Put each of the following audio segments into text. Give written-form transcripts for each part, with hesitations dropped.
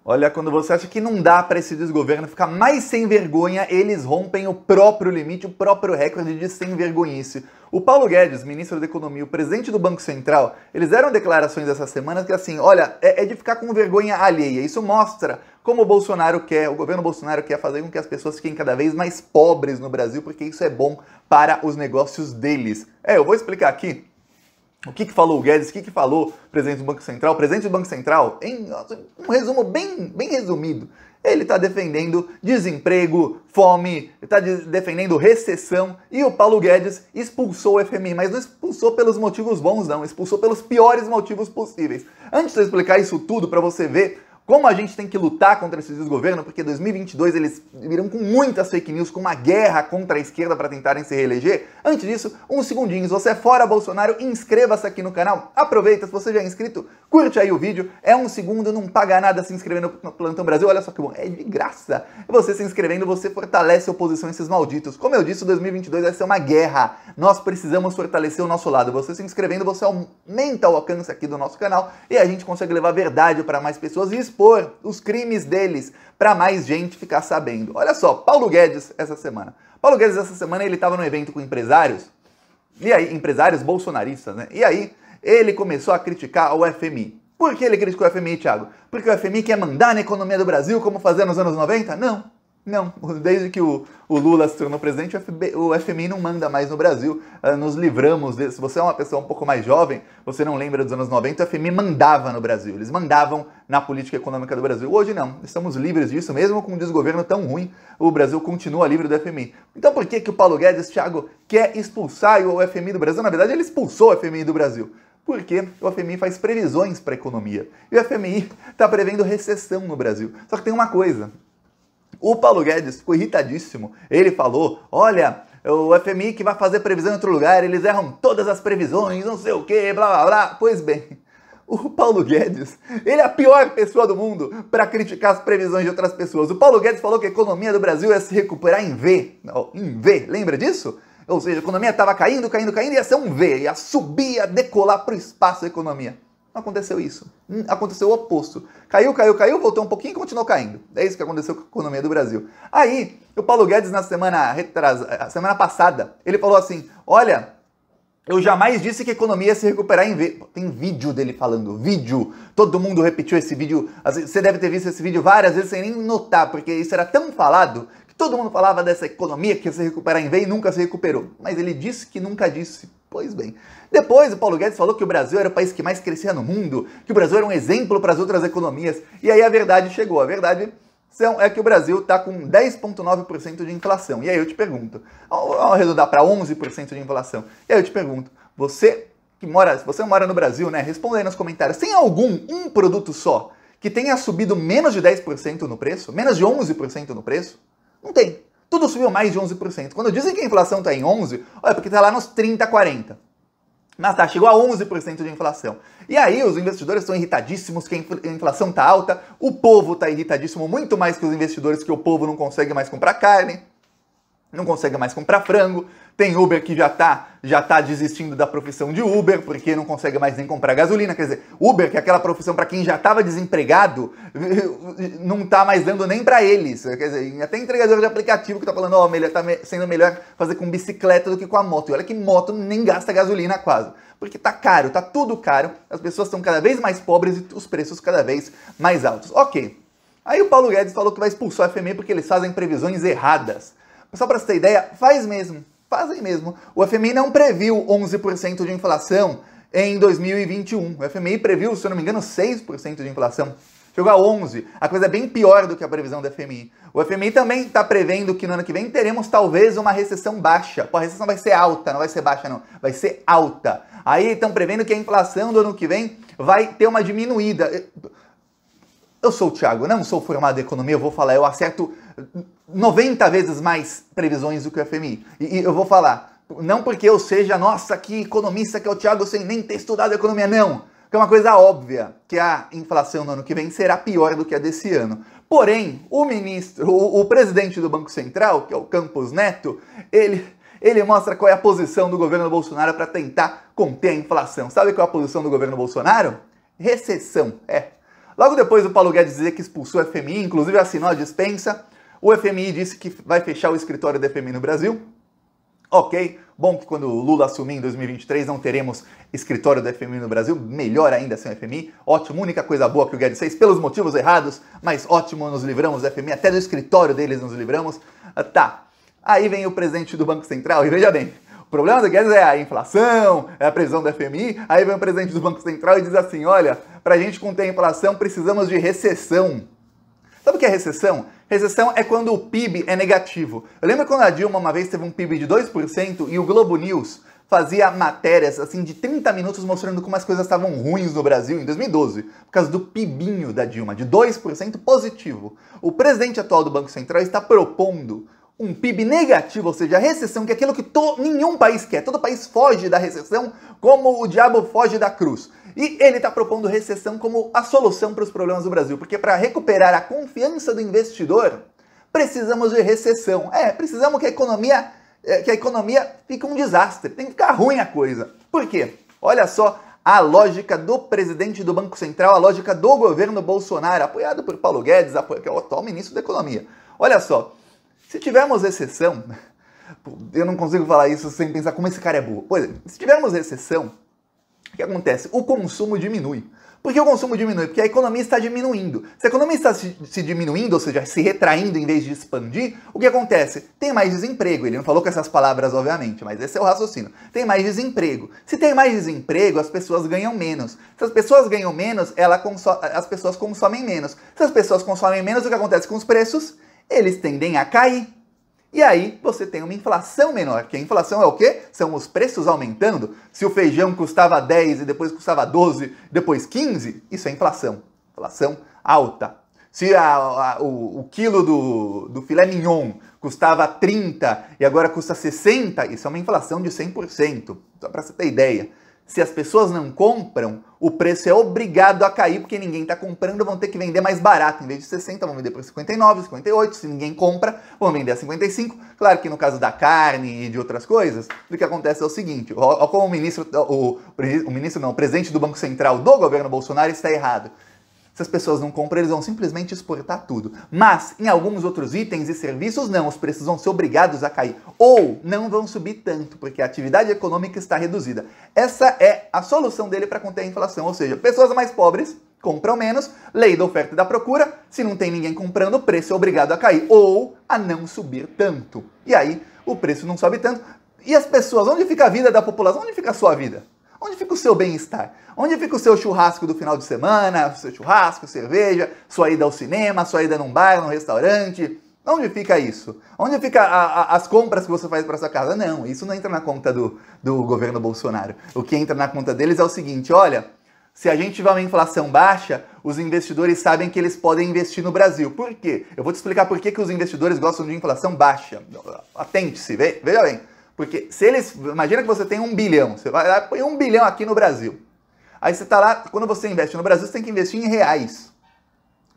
Olha, quando você acha que não dá para esse desgoverno ficar mais sem vergonha, eles rompem o próprio limite, o próprio recorde de sem vergonhice. O Paulo Guedes, ministro da Economia, o presidente do Banco Central, eles deram declarações essa semana que assim, olha, é de ficar com vergonha alheia. Isso mostra como o Bolsonaro quer, o governo Bolsonaro quer fazer com que as pessoas fiquem cada vez mais pobres no Brasil, porque isso é bom para os negócios deles. Eu vou explicar aqui. O que falou o Guedes, o que falou o presidente do Banco Central? O presidente do Banco Central, em um resumo bem resumido, ele está defendendo desemprego, fome, está defendendo recessão, e o Paulo Guedes expulsou o FMI, mas não expulsou pelos motivos bons não, expulsou pelos piores motivos possíveis. Antes de eu explicar isso tudo para você ver como a gente tem que lutar contra esse desgoverno, porque em 2022 eles viram com muitas fake news, com uma guerra contra a esquerda para tentarem se reeleger. Antes disso, uns segundinhos, você é fora Bolsonaro, inscreva-se aqui no canal, aproveita, se você já é inscrito, curte aí o vídeo, é um segundo, não paga nada se inscrevendo no Plantão Brasil, olha só que bom, é de graça. Você se inscrevendo, você fortalece a oposição a esses malditos. Como eu disse, 2022 vai ser uma guerra, nós precisamos fortalecer o nosso lado. Você se inscrevendo, você aumenta o alcance aqui do nosso canal e a gente consegue levar verdade para mais pessoas e expor os crimes deles para mais gente ficar sabendo. Olha só, Paulo Guedes essa semana. Paulo Guedes essa semana ele estava no evento com empresários, e aí, empresários bolsonaristas, né? E aí ele começou a criticar o FMI. Por que ele criticou o FMI, Thiago? Porque o FMI quer mandar na economia do Brasil como fazia nos anos 90? Não, desde que o Lula se tornou presidente, o FMI não manda mais no Brasil. Nos livramos dele. Se você é uma pessoa um pouco mais jovem, você não lembra dos anos 90, o FMI mandava no Brasil. Eles mandavam na política econômica do Brasil. Hoje não, estamos livres disso, mesmo com um desgoverno tão ruim, o Brasil continua livre do FMI. Então por que o Paulo Guedes, Thiago, quer expulsar o FMI do Brasil? Na verdade, ele expulsou o FMI do Brasil. Porque o FMI faz previsões para a economia. E o FMI está prevendo recessão no Brasil. Só que tem uma coisa. O Paulo Guedes ficou irritadíssimo. Ele falou, olha, o FMI que vai fazer previsão em outro lugar, eles erram todas as previsões, não sei o que, blá blá blá. Pois bem, o Paulo Guedes, ele é a pior pessoa do mundo para criticar as previsões de outras pessoas. O Paulo Guedes falou que a economia do Brasil ia se recuperar em V. Em V, lembra disso? Ou seja, a economia estava caindo, e ia ser um V, ia subir, ia decolar para o espaço a economia. Não aconteceu isso. Aconteceu o oposto. Caiu, voltou um pouquinho e continuou caindo. É isso que aconteceu com a economia do Brasil. Aí, o Paulo Guedes, na semana passada, ele falou assim, olha, eu jamais disse que a economia ia se recuperar em V. Tem vídeo dele falando, vídeo. Todo mundo repetiu esse vídeo. Você deve ter visto esse vídeo várias vezes sem nem notar, porque isso era tão falado que todo mundo falava dessa economia que ia se recuperar em V e nunca se recuperou. Mas ele disse que nunca disse. Pois bem. Depois o Paulo Guedes falou que o Brasil era o país que mais crescia no mundo, que o Brasil era um exemplo para as outras economias. E aí a verdade chegou. A verdade é que o Brasil está com 10,9% de inflação. E aí eu te pergunto, vamos arredondar para 11% de inflação. E aí eu te pergunto, se você mora no Brasil, né? Responda aí nos comentários. Tem um produto só que tenha subido menos de 10% no preço? Menos de 11% no preço? Não tem. Tudo subiu mais de 11%. Quando dizem que a inflação está em 11%, olha, porque está lá nos 30, 40%. Mas tá, chegou a 11% de inflação. E aí os investidores estão irritadíssimos que a inflação está alta, o povo está irritadíssimo, muito mais que os investidores, que o povo não consegue mais comprar carne, não consegue mais comprar frango. Tem Uber que já tá desistindo da profissão de Uber, porque não consegue mais nem comprar gasolina. Quer dizer, Uber, que é aquela profissão para quem já estava desempregado, não tá mais dando nem para eles. Quer dizer, até entregador de aplicativo que tá falando, tá sendo melhor fazer com bicicleta do que com a moto. E olha que moto nem gasta gasolina quase. Porque tá caro, tá tudo caro, as pessoas estão cada vez mais pobres e os preços cada vez mais altos. Ok. Aí o Paulo Guedes falou que vai expulsar o FMI porque eles fazem previsões erradas. Só para você ter ideia, fazem mesmo. O FMI não previu 11% de inflação em 2021. O FMI previu, se eu não me engano, 6% de inflação. Chegou a 11%. A coisa é bem pior do que a previsão do FMI. O FMI também está prevendo que no ano que vem teremos talvez uma recessão baixa. Pô, a recessão vai ser alta, não vai ser baixa não. Vai ser alta. Aí estão prevendo que a inflação do ano que vem vai ter uma diminuída. Eu sou o Thiago, não sou formado em economia, eu vou falar, eu acerto 90 vezes mais previsões do que o FMI. E eu vou falar, não porque eu seja, nossa, que economista que é o Thiago sem nem ter estudado economia, não. Que é uma coisa óbvia, que a inflação no ano que vem será pior do que a desse ano. Porém, o presidente do Banco Central, que é o Campos Neto, ele mostra qual é a posição do governo Bolsonaro para tentar conter a inflação. Sabe qual é a posição do governo Bolsonaro? Recessão, Logo depois o Paulo Guedes dizia que expulsou o FMI, inclusive assinou a dispensa. O FMI disse que vai fechar o escritório do FMI no Brasil. Ok, bom que quando o Lula assumir em 2023 não teremos escritório do FMI no Brasil, melhor ainda sem o FMI, ótimo, única coisa boa que o Guedes fez, pelos motivos errados, mas ótimo, nos livramos do FMI, até do escritório deles nos livramos. Tá, aí vem o presidente do Banco Central, e veja bem, o problema do Guedes é a inflação, é a previsão do FMI, aí vem o presidente do Banco Central e diz assim, olha, pra gente conter a inflação precisamos de recessão. Sabe o que é recessão? Recessão é quando o PIB é negativo. Eu lembro quando a Dilma uma vez teve um PIB de 2% e o Globo News fazia matérias assim de 30 minutos mostrando como as coisas estavam ruins no Brasil em 2012, por causa do PIBinho da Dilma, de 2% positivo. O presidente atual do Banco Central está propondo um PIB negativo, ou seja, a recessão, que é aquilo que nenhum país quer. Todo país foge da recessão como o diabo foge da cruz. E ele está propondo recessão como a solução para os problemas do Brasil, porque para recuperar a confiança do investidor, precisamos de recessão. Precisamos que a economia fique um desastre, tem que ficar ruim a coisa. Por quê? Olha só a lógica do presidente do Banco Central, a lógica do governo Bolsonaro, apoiado por Paulo Guedes, que é o atual ministro da Economia. Olha só, se tivermos recessão, eu não consigo falar isso sem pensar como esse cara é burro. Pois é, se tivermos recessão, o que acontece? O consumo diminui. Por que o consumo diminui? Porque a economia está diminuindo. Se a economia está se diminuindo, ou seja, se retraindo em vez de expandir, o que acontece? Tem mais desemprego. Ele não falou com essas palavras, obviamente, mas esse é o raciocínio. Tem mais desemprego. Se tem mais desemprego, as pessoas ganham menos. Se as pessoas ganham menos, as pessoas consomem menos. Se as pessoas consomem menos, o que acontece com os preços? Eles tendem a cair. E aí você tem uma inflação menor, que a inflação é o quê? São os preços aumentando. Se o feijão custava 10 e depois custava 12, depois 15, isso é inflação. Inflação alta. Se o quilo do filé mignon custava 30 e agora custa 60, isso é uma inflação de 100%. Só para você ter ideia. Se as pessoas não compram, o preço é obrigado a cair, porque ninguém está comprando, vão ter que vender mais barato. Em vez de 60, vão vender por 59, 58. Se ninguém compra, vão vender a 55. Claro que no caso da carne e de outras coisas, o que acontece é o seguinte, como o presidente do Banco Central do governo Bolsonaro está errado. Se as pessoas não compram, eles vão simplesmente exportar tudo. Mas, em alguns outros itens e serviços, não. Os preços vão ser obrigados a cair. Ou não vão subir tanto, porque a atividade econômica está reduzida. Essa é a solução dele para conter a inflação. Ou seja, pessoas mais pobres compram menos, lei da oferta e da procura. Se não tem ninguém comprando, o preço é obrigado a cair. Ou a não subir tanto. E aí, o preço não sobe tanto. E as pessoas, onde fica a vida da população? Onde fica a sua vida? Onde fica o seu bem-estar? Onde fica o seu churrasco do final de semana, o seu churrasco, cerveja, sua ida ao cinema, sua ida num bar, num restaurante? Onde fica isso? Onde fica as compras que você faz para sua casa? Não, isso não entra na conta do governo Bolsonaro. O que entra na conta deles é o seguinte, olha, se a gente tiver uma inflação baixa, os investidores sabem que eles podem investir no Brasil. Por quê? Eu vou te explicar por que os investidores gostam de inflação baixa. Atente-se, veja bem. Porque se eles... Imagina que você tem 1 bilhão. Você vai lá e põe 1 bilhão aqui no Brasil. Aí você está lá... Quando você investe no Brasil, você tem que investir em reais.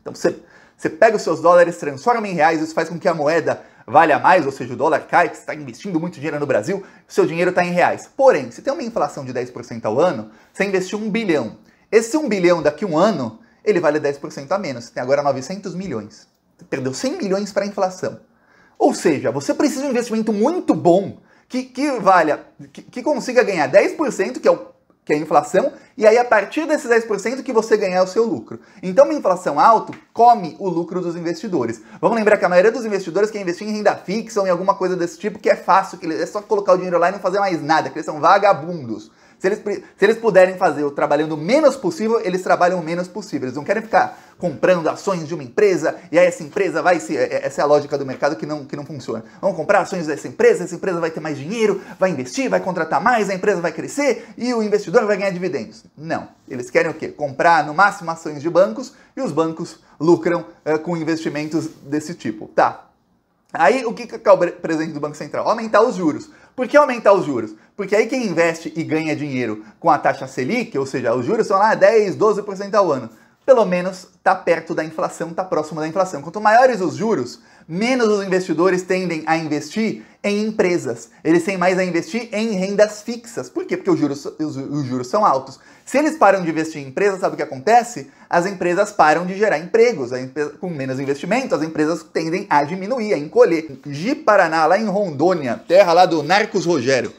Então você pega os seus dólares, transforma em reais. Isso faz com que a moeda valha mais. Ou seja, o dólar cai, porque você está investindo muito dinheiro no Brasil. O seu dinheiro está em reais. Porém, se tem uma inflação de 10% ao ano, você investiu 1 bilhão. Esse 1 bilhão daqui a um ano, ele vale 10% a menos. Você tem agora 900 milhões. Você perdeu 100 milhões para a inflação. Ou seja, você precisa de um investimento muito bom que consiga ganhar 10%, que é a inflação, e aí a partir desses 10% que você ganhar o seu lucro. Então uma inflação alta come o lucro dos investidores. Vamos lembrar que a maioria dos investidores quer investir em renda fixa ou em alguma coisa desse tipo, que é fácil, que é só colocar o dinheiro lá e não fazer mais nada, que eles são vagabundos. Se eles puderem fazer o trabalhando o menos possível, eles trabalham o menos possível. Eles não querem ficar comprando ações de uma empresa e aí essa empresa vai se... Essa é a lógica do mercado que não funciona. Vamos comprar ações dessa empresa, essa empresa vai ter mais dinheiro, vai investir, vai contratar mais, a empresa vai crescer e o investidor vai ganhar dividendos. Não. Eles querem o quê? Comprar no máximo ações de bancos e os bancos lucram com investimentos desse tipo. Tá. Aí o que é o presidente do Banco Central? Aumentar os juros. Por que aumentar os juros? Porque aí quem investe e ganha dinheiro com a taxa Selic, ou seja, os juros são lá 10, 12% ao ano. pelo menos está perto da inflação, está próximo da inflação. Quanto maiores os juros, menos os investidores tendem a investir em empresas. Eles têm mais a investir em rendas fixas. Por quê? Porque os juros são altos. Se eles param de investir em empresas, sabe o que acontece? As empresas param de gerar empregos. Com menos investimento, as empresas tendem a diminuir, a encolher. Ji-Paraná, lá em Rondônia, terra lá do Narcos Rogério.